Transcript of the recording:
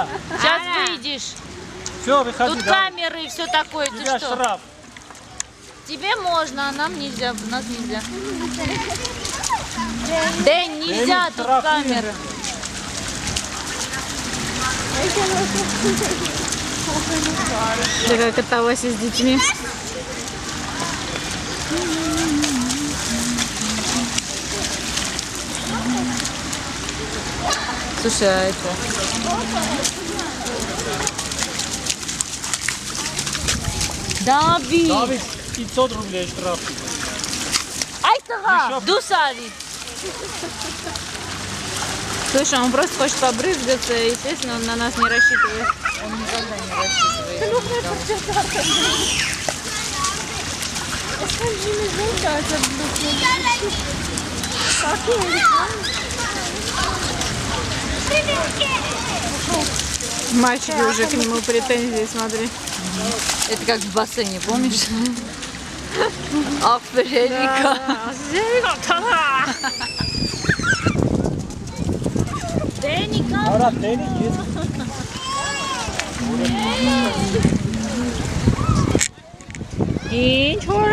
Аня, Сейчас выйдешь. все, выходи. Тут давай. камеры и все такое. У Ты тебя что? штраф. Тебе можно, а нам нельзя. Нас нельзя. Дэн, нельзя, Дэнни, тут штраф камеры. Такая каталась с детьми. Слушай, а это... Давид! Давид, 500 рублей штраф. Айтага! Дусави! Слушай, он просто хочет побрызгаться, естественно, он на нас не рассчитывает. Он никогда не рассчитывает. Мальчики уже к нему претензии, смотри. Это как в бассейне, помнишь? Африка. Дэника. Аврат, Дэнни, есть. И чё?